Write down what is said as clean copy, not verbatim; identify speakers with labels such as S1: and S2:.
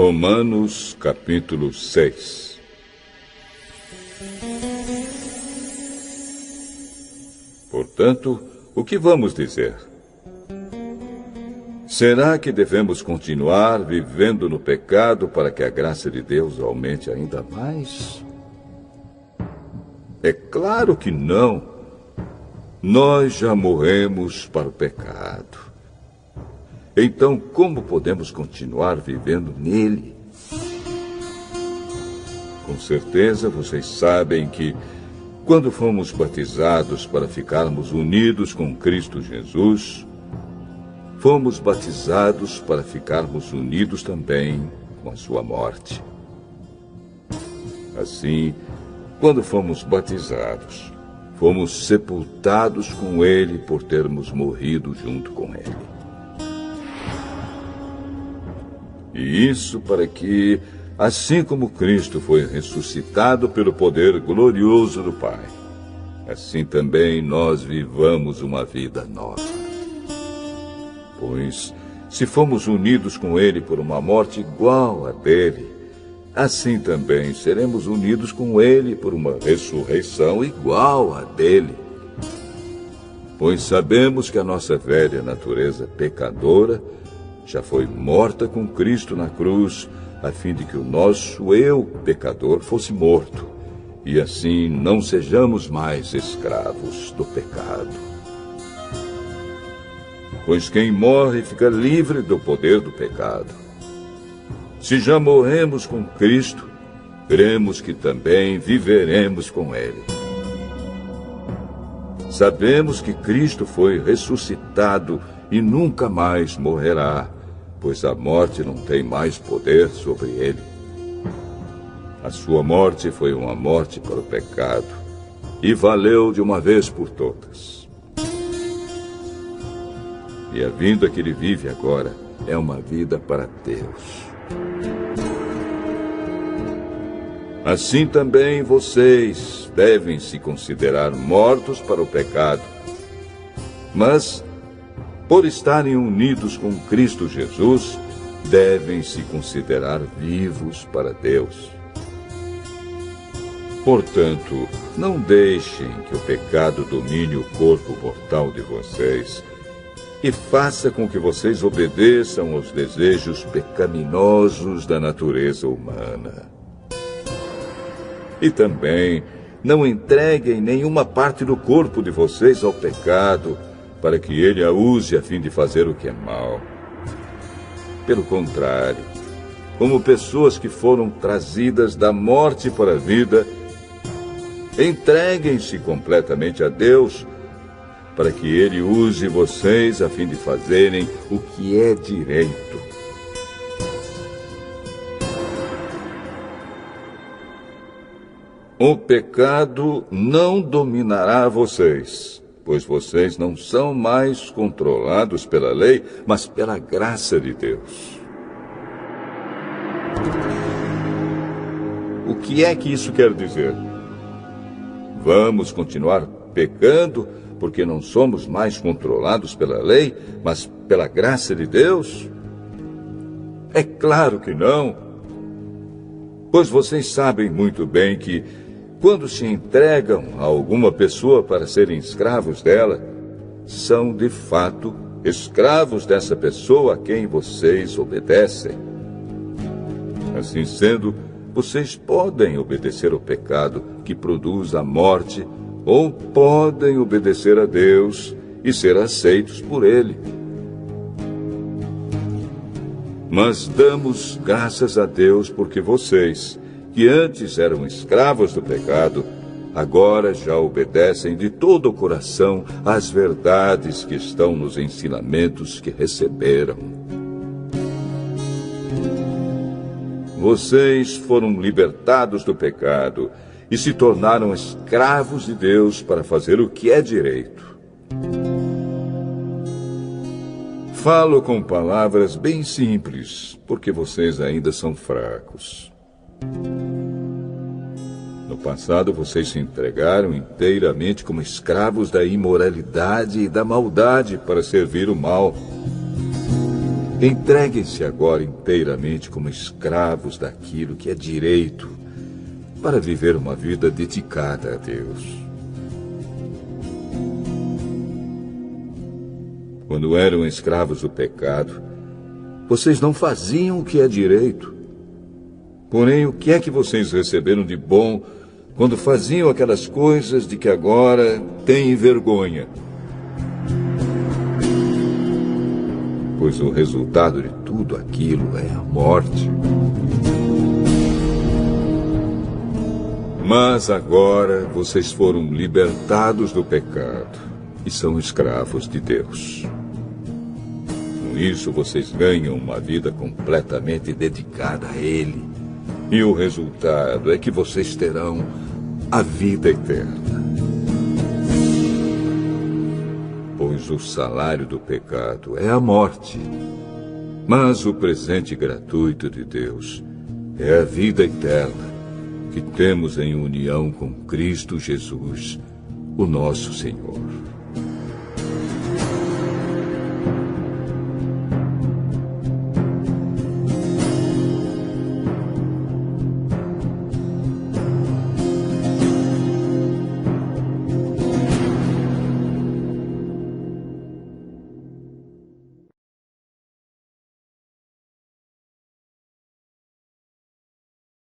S1: Romanos capítulo 6. Portanto, o que vamos dizer? Será que devemos continuar vivendo no pecado para que a graça de Deus aumente ainda mais? É claro que não. Nós já morremos para o pecado. Então, como podemos continuar vivendo nele? Com certeza vocês sabem que, quando fomos batizados para ficarmos unidos com Cristo Jesus, fomos batizados para ficarmos unidos também com a sua morte. Assim, quando fomos batizados, fomos sepultados com ele por termos morrido junto com ele. E isso para que, assim como Cristo foi ressuscitado pelo poder glorioso do Pai, assim também nós vivamos uma vida nova. Pois, se fomos unidos com ele por uma morte igual à dele, assim também seremos unidos com ele por uma ressurreição igual à dele. Pois sabemos que a nossa velha natureza pecadora já foi morta com Cristo na cruz, a fim de que o nosso eu pecador fosse morto, e assim não sejamos mais escravos do pecado. Pois quem morre fica livre do poder do pecado. Se já morremos com Cristo, cremos que também viveremos com Ele. Sabemos que Cristo foi ressuscitado e nunca mais morrerá, pois a morte não tem mais poder sobre ele. A sua morte foi uma morte para o pecado, e valeu de uma vez por todas. E a vida que ele vive agora é uma vida para Deus. Assim também vocês devem se considerar mortos para o pecado, mas, por estarem unidos com Cristo Jesus, devem se considerar vivos para Deus. Portanto, não deixem que o pecado domine o corpo mortal de vocês e faça com que vocês obedeçam aos desejos pecaminosos da natureza humana. E também não entreguem nenhuma parte do corpo de vocês ao pecado, para que ele a use a fim de fazer o que é mal. Pelo contrário, como pessoas que foram trazidas da morte para a vida, entreguem-se completamente a Deus, para que ele use vocês a fim de fazerem o que é direito. O pecado não dominará vocês, pois vocês não são mais controlados pela lei, mas pela graça de Deus. O que é que isso quer dizer? Vamos continuar pecando porque não somos mais controlados pela lei, mas pela graça de Deus? É claro que não. Pois vocês sabem muito bem que, quando se entregam a alguma pessoa para serem escravos dela, são de fato escravos dessa pessoa a quem vocês obedecem. Assim sendo, vocês podem obedecer ao pecado que produz a morte, ou podem obedecer a Deus e ser aceitos por Ele. Mas damos graças a Deus porque vocês, que antes eram escravos do pecado, agora já obedecem de todo o coração às verdades que estão nos ensinamentos que receberam. Vocês foram libertados do pecado e se tornaram escravos de Deus para fazer o que é direito. Falo com palavras bem simples, porque vocês ainda são fracos. No passado, vocês se entregaram inteiramente como escravos da imoralidade e da maldade para servir o mal. Entreguem-se agora inteiramente como escravos daquilo que é direito, para viver uma vida dedicada a Deus. Quando eram escravos do pecado, vocês não faziam o que é direito. Porém, o que é que vocês receberam de bom quando faziam aquelas coisas de que agora têm vergonha? Pois o resultado de tudo aquilo é a morte. Mas agora vocês foram libertados do pecado e são escravos de Deus. Com isso, vocês ganham uma vida completamente dedicada a Ele. E o resultado é que vocês terão a vida eterna. Pois o salário do pecado é a morte, mas o presente gratuito de Deus é a vida eterna que temos em união com Cristo Jesus, o nosso Senhor.